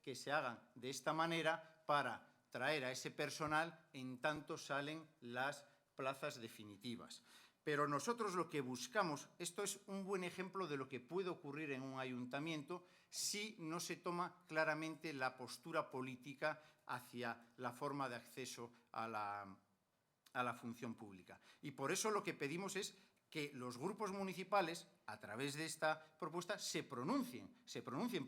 que se hagan de esta manera para traer a ese personal en tanto salen las plazas definitivas. Pero nosotros lo que buscamos, esto es un buen ejemplo de lo que puede ocurrir en un ayuntamiento si no se toma claramente la postura política hacia la forma de acceso a la función pública. Y por eso lo que pedimos es que los grupos municipales, a través de esta propuesta, se pronuncien.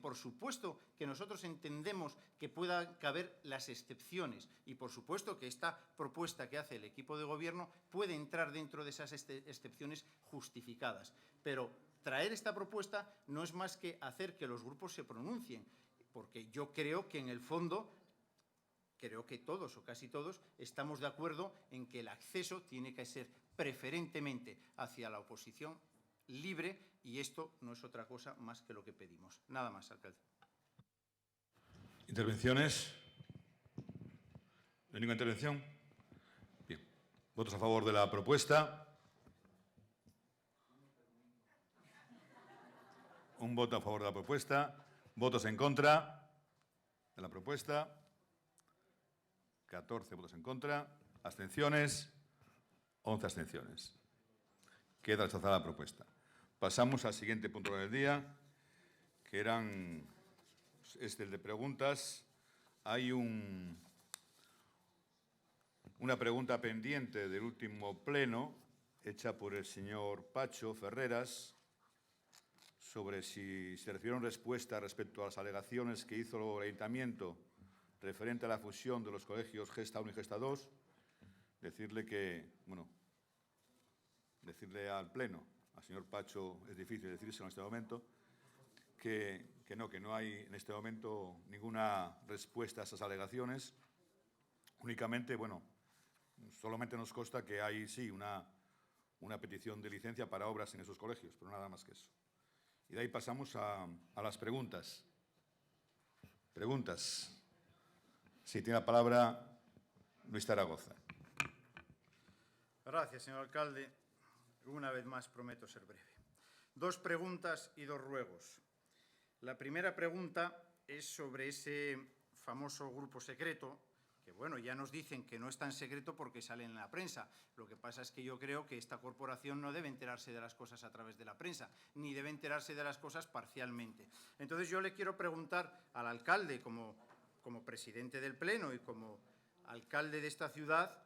Por supuesto que nosotros entendemos que puedan caber las excepciones y por supuesto que esta propuesta que hace el equipo de gobierno puede entrar dentro de esas excepciones justificadas. Pero traer esta propuesta no es más que hacer que los grupos se pronuncien, porque yo creo que en el fondo, creo que todos o casi todos estamos de acuerdo en que el acceso tiene que ser preferentemente hacia la oposición libre, y esto no es otra cosa más que lo que pedimos. Nada más, alcalde. ¿Intervenciones? ¿No hay ninguna intervención? Bien. ¿Votos a favor de la propuesta? Un voto a favor de la propuesta. ¿Votos en contra de la propuesta? 14 votos en contra. ¿Abstenciones? 11 abstenciones. Queda rechazada la propuesta. Pasamos al siguiente punto del día, que es el de preguntas. Hay una pregunta pendiente del último pleno, hecha por el señor Pacho Ferreras, sobre si se recibieron respuestas respecto a las alegaciones que hizo el Ayuntamiento referente a la fusión de los colegios Gesta 1 y Gesta 2. Decirle al Pleno, al señor Pacho, es difícil decírselo en este momento, que no hay en este momento ninguna respuesta a esas alegaciones. Únicamente, solamente nos consta que hay, sí, una petición de licencia para obras en esos colegios, pero nada más que eso. Y de ahí pasamos a las preguntas. Preguntas. Sí, tiene la palabra Luis Zaragoza. Gracias, señor alcalde. Una vez más prometo ser breve. 2 preguntas y 2 ruegos. La primera pregunta es sobre ese famoso grupo secreto, que bueno, ya nos dicen que no es tan secreto porque sale en la prensa. Lo que pasa es que yo creo que esta corporación no debe enterarse de las cosas a través de la prensa, ni debe enterarse de las cosas parcialmente. Entonces yo le quiero preguntar al alcalde, como presidente del Pleno y como alcalde de esta ciudad,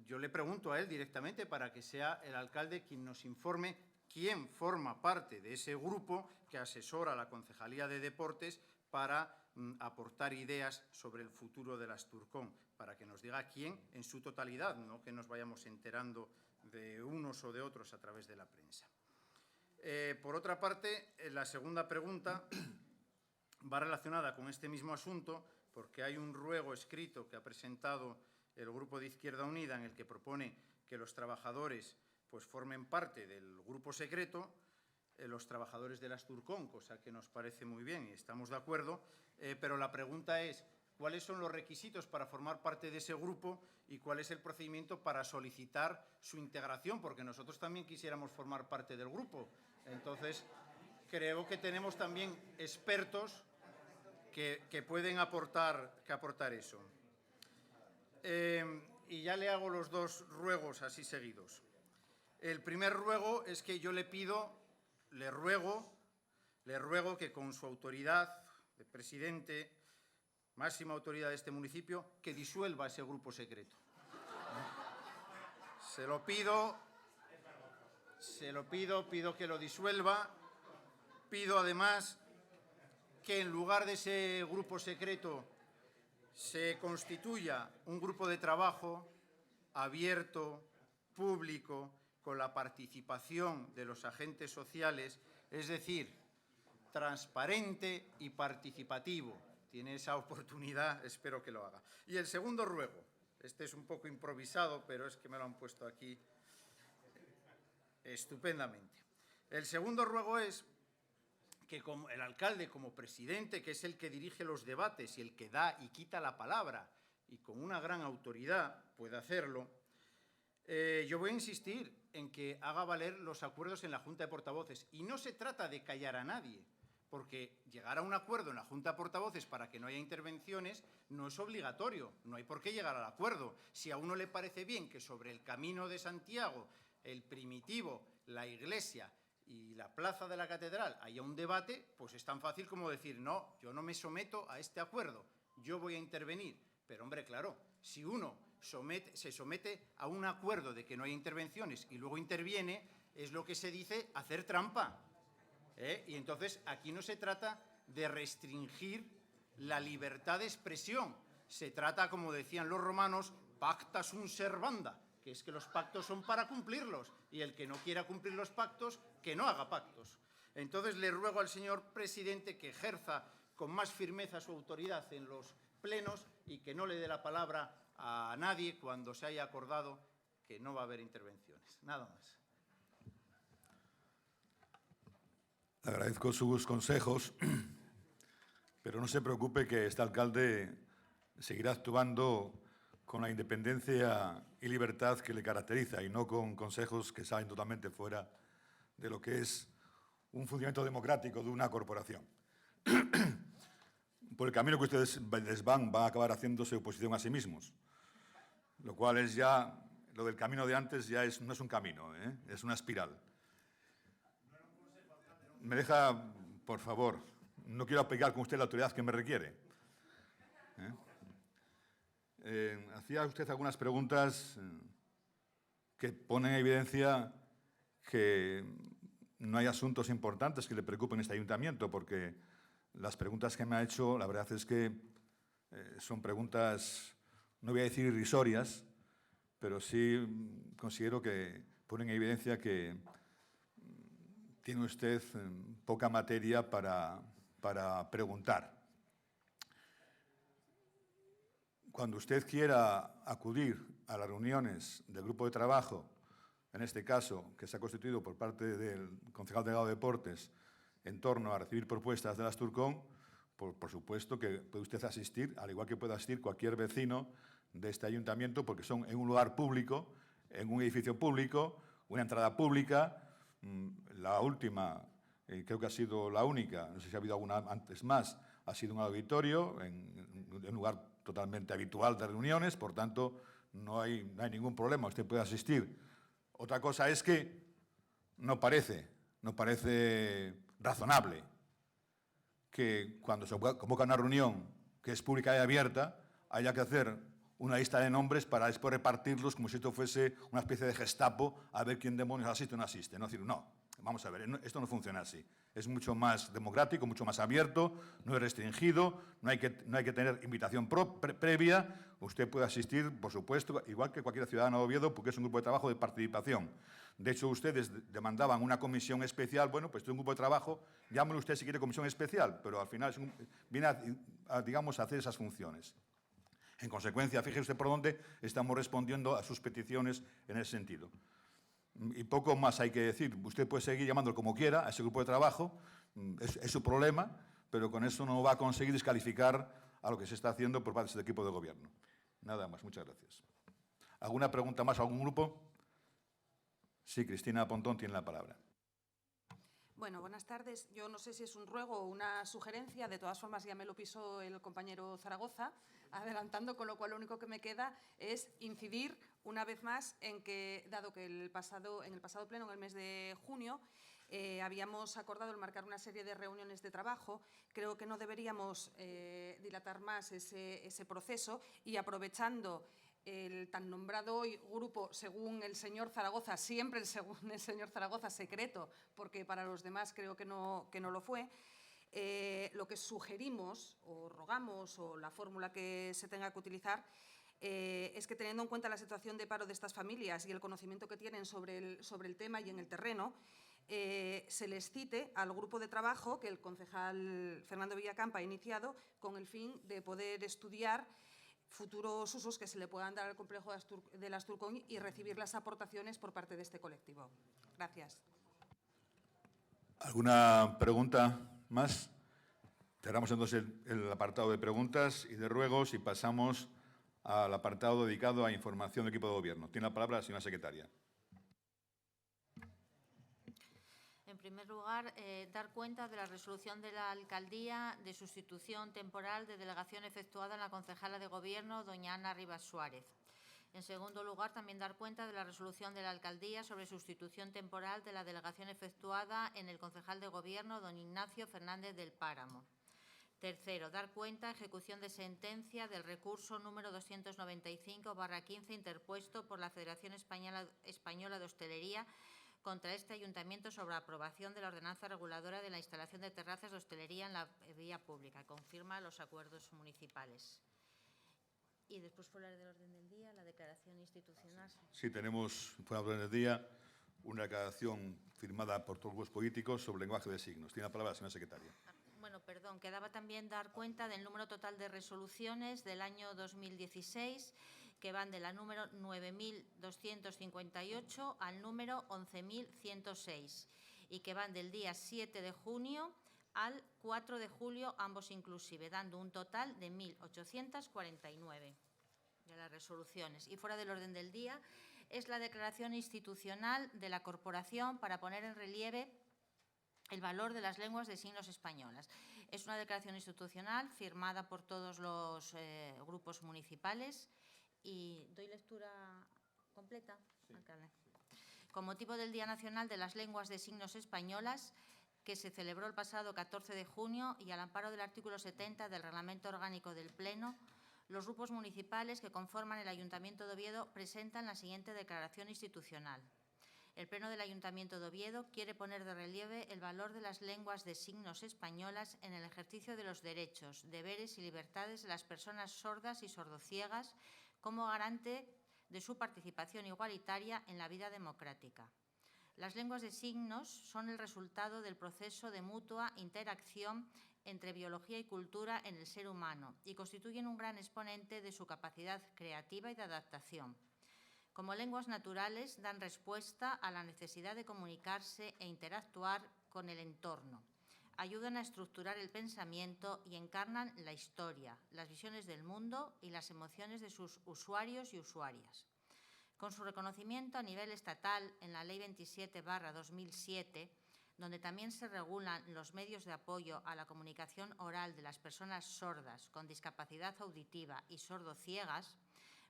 yo le pregunto a él directamente para que sea el alcalde quien nos informe quién forma parte de ese grupo que asesora a la Concejalía de Deportes para aportar ideas sobre el futuro de la Asturcón, para que nos diga quién en su totalidad, no que nos vayamos enterando de unos o de otros a través de la prensa. Por otra parte, la segunda pregunta va relacionada con este mismo asunto, porque hay un ruego escrito que ha presentado el Grupo de Izquierda Unida en el que propone que los trabajadores pues, formen parte del grupo secreto, los trabajadores del Asturcón, cosa que nos parece muy bien y estamos de acuerdo, pero la pregunta es, ¿cuáles son los requisitos para formar parte de ese grupo y cuál es el procedimiento para solicitar su integración? Porque nosotros también quisiéramos formar parte del grupo. Entonces, creo que tenemos también expertos que pueden aportar eso. Y ya le hago los 2 ruegos así seguidos. El primer ruego es que yo le ruego que con su autoridad de presidente, máxima autoridad de este municipio, que disuelva ese grupo secreto. Se lo pido que lo disuelva. Pido además que en lugar de ese grupo secreto se constituya un grupo de trabajo abierto, público, con la participación de los agentes sociales, es decir, transparente y participativo. Tiene esa oportunidad, espero que lo haga. Y el segundo ruego, este es un poco improvisado, pero es que me lo han puesto aquí estupendamente. El segundo ruego es que como el alcalde, como presidente, que es el que dirige los debates y el que da y quita la palabra, y con una gran autoridad puede hacerlo, yo voy a insistir en que haga valer los acuerdos en la Junta de Portavoces. Y no se trata de callar a nadie, porque llegar a un acuerdo en la Junta de Portavoces para que no haya intervenciones no es obligatorio, no hay por qué llegar al acuerdo. Si a uno le parece bien que sobre el Camino de Santiago, el Primitivo, la Iglesia y la Plaza de la Catedral haya un debate, pues es tan fácil como decir, no, yo no me someto a este acuerdo, yo voy a intervenir. Pero, hombre, claro, si uno se somete a un acuerdo de que no hay intervenciones y luego interviene, es lo que se dice hacer trampa. Y entonces aquí no se trata de restringir la libertad de expresión. Se trata, como decían los romanos, pacta sunt servanda, que es que los pactos son para cumplirlos y el que no quiera cumplir los pactos, que no haga pactos. Entonces le ruego al señor presidente que ejerza con más firmeza su autoridad en los plenos y que no le dé la palabra a nadie cuando se haya acordado que no va a haber intervenciones. Nada más. Le agradezco sus consejos, pero no se preocupe que este alcalde seguirá actuando con la independencia y libertad que le caracteriza y no con consejos que salen totalmente fuera de lo que es un funcionamiento democrático de una corporación. Por el camino que ustedes les van a acabar haciéndose oposición a sí mismos, lo cual es ya, lo del camino de antes ya no es un camino, es una espiral. Me deja, por favor, no quiero aplicar con usted la autoridad que me requiere. Hacía usted algunas preguntas que ponen en evidencia que no hay asuntos importantes que le preocupen a este ayuntamiento, porque las preguntas que me ha hecho, la verdad es que son preguntas, no voy a decir irrisorias, pero sí considero que ponen en evidencia que tiene usted poca materia para preguntar. Cuando usted quiera acudir a las reuniones del grupo de trabajo, en este caso, que se ha constituido por parte del concejal delegado de Deportes, en torno a recibir propuestas de la Asturcom, por supuesto que puede usted asistir, al igual que puede asistir cualquier vecino de este ayuntamiento, porque son en un lugar público, en un edificio público, una entrada pública. La última, creo que ha sido la única, no sé si ha habido alguna antes más, ha sido un auditorio, en un lugar totalmente habitual de reuniones, por tanto, no hay ningún problema, usted puede asistir. Otra cosa es que no parece razonable que cuando se convoca una reunión que es pública y abierta haya que hacer una lista de nombres para después repartirlos como si esto fuese una especie de Gestapo a ver quién demonios asiste o no asiste. No, es decir, no, vamos a ver, esto no funciona así. Es mucho más democrático, mucho más abierto, no es restringido, no hay que tener invitación previa. Usted puede asistir, por supuesto, igual que cualquier ciudadano de Oviedo, porque es un grupo de trabajo de participación. De hecho, ustedes demandaban una comisión especial. Bueno, pues es un grupo de trabajo, llámelo usted si quiere comisión especial, pero al final viene digamos, a hacer esas funciones. En consecuencia, fíjese usted por dónde estamos respondiendo a sus peticiones en ese sentido. Y poco más hay que decir. Usted puede seguir llamándolo como quiera a ese grupo de trabajo, es su problema, pero con eso no va a conseguir descalificar a lo que se está haciendo por parte de este equipo de gobierno. Nada más, muchas gracias. ¿Alguna pregunta más a algún grupo? Sí, Cristina Pontón tiene la palabra. Bueno, buenas tardes. Yo no sé si es un ruego o una sugerencia, de todas formas ya me lo pisó el compañero Zaragoza, adelantando, con lo cual lo único que me queda es incidir una vez más en que, dado que en el pasado pleno, en el mes de junio, habíamos acordado el marcar una serie de reuniones de trabajo, creo que no deberíamos dilatar más ese proceso y, aprovechando el tan nombrado hoy grupo, según el señor Zaragoza, siempre según el señor Zaragoza, secreto, porque para los demás creo que no lo fue, lo que sugerimos o rogamos, o la fórmula que se tenga que utilizar, es que, teniendo en cuenta la situación de paro de estas familias y el conocimiento que tienen sobre el tema y en el terreno, se les cite al grupo de trabajo que el concejal Fernando Villacampa ha iniciado con el fin de poder estudiar futuros usos que se le puedan dar al complejo de la Asturcom y recibir las aportaciones por parte de este colectivo. Gracias. ¿Alguna pregunta más? Cerramos entonces el apartado de preguntas y de ruegos y pasamos al apartado dedicado a información del equipo de gobierno. Tiene la palabra la señora secretaria. En primer lugar, dar cuenta de la resolución de la Alcaldía de sustitución temporal de delegación efectuada en la concejala de Gobierno, doña Ana Rivas Suárez. En segundo lugar, también dar cuenta de la resolución de la Alcaldía sobre sustitución temporal de la delegación efectuada en el concejal de Gobierno, don Ignacio Fernández del Páramo. Tercero, dar cuenta, ejecución de sentencia del recurso número 295/15 interpuesto por la Federación Española de Hostelería contra este ayuntamiento sobre la aprobación de la ordenanza reguladora de la instalación de terrazas de hostelería en la vía pública. Confirma los acuerdos municipales. Y después, fuera del orden del día, la declaración institucional. Sí, tenemos fuera del orden del día una declaración firmada por todos los grupos políticos sobre lenguaje de signos. Tiene la palabra la señora secretaria. Bueno, perdón, quedaba también dar cuenta del número total de resoluciones del año 2016, que van de la número 9.258 al número 11.106 y que van del día 7 de junio al 4 de julio, ambos inclusive, dando un total de 1.849 de las resoluciones. Y fuera del orden del día es la declaración institucional de la Corporación para poner en relieve el valor de las lenguas de signos españolas. Es una declaración institucional firmada por todos los grupos municipales. Y doy lectura completa, sí. Alcalde. Con motivo del Día Nacional de las Lenguas de Signos Españolas, que se celebró el pasado 14 de junio y al amparo del artículo 70 del Reglamento Orgánico del Pleno, los grupos municipales que conforman el Ayuntamiento de Oviedo presentan la siguiente declaración institucional. El Pleno del Ayuntamiento de Oviedo quiere poner de relieve el valor de las lenguas de signos españolas en el ejercicio de los derechos, deberes y libertades de las personas sordas y sordociegas como garante de su participación igualitaria en la vida democrática. Las lenguas de signos son el resultado del proceso de mutua interacción entre biología y cultura en el ser humano y constituyen un gran exponente de su capacidad creativa y de adaptación. Como lenguas naturales, dan respuesta a la necesidad de comunicarse e interactuar con el entorno. ayudan a estructurar el pensamiento y encarnan la historia, las visiones del mundo y las emociones de sus usuarios y usuarias. Con su reconocimiento a nivel estatal en la Ley 27/2007, donde también se regulan los medios de apoyo a la comunicación oral de las personas sordas con discapacidad auditiva y sordociegas,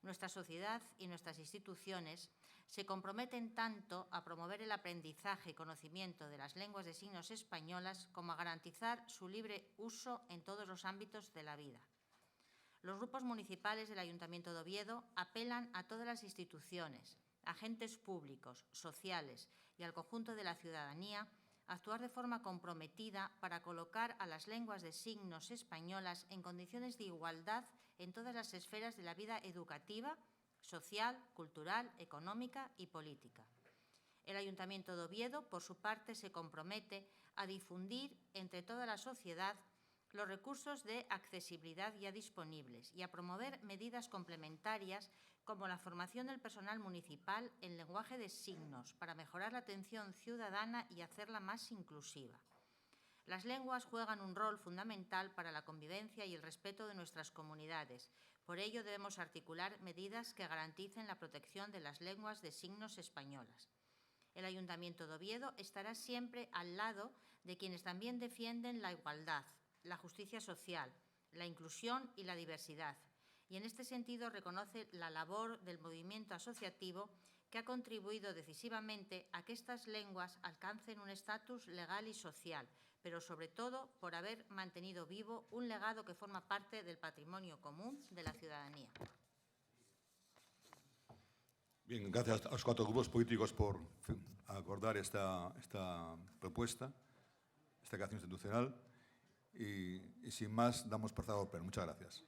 nuestra sociedad y nuestras instituciones se comprometen tanto a promover el aprendizaje y conocimiento de las lenguas de signos españolas como a garantizar su libre uso en todos los ámbitos de la vida. Los grupos municipales del Ayuntamiento de Oviedo apelan a todas las instituciones, agentes públicos, sociales y al conjunto de la ciudadanía a actuar de forma comprometida para colocar a las lenguas de signos españolas en condiciones de igualdad en todas las esferas de la vida educativa, social, cultural, económica y política. El Ayuntamiento de Oviedo, por su parte, se compromete a difundir entre toda la sociedad los recursos de accesibilidad ya disponibles y a promover medidas complementarias como la formación del personal municipal en lenguaje de signos para mejorar la atención ciudadana y hacerla más inclusiva. Las lenguas juegan un rol fundamental para la convivencia y el respeto de nuestras comunidades. Por ello, debemos articular medidas que garanticen la protección de las lenguas de signos españolas. El Ayuntamiento de Oviedo estará siempre al lado de quienes también defienden la igualdad, la justicia social, la inclusión y la diversidad. Y en este sentido reconoce la labor del movimiento asociativo que ha contribuido decisivamente a que estas lenguas alcancen un estatus legal y social, pero sobre todo por haber mantenido vivo un legado que forma parte del patrimonio común de la ciudadanía. Bien, gracias a los 4 grupos políticos por acordar esta propuesta, esta creación institucional. Y sin más, damos por cerrado el pleno. Muchas gracias.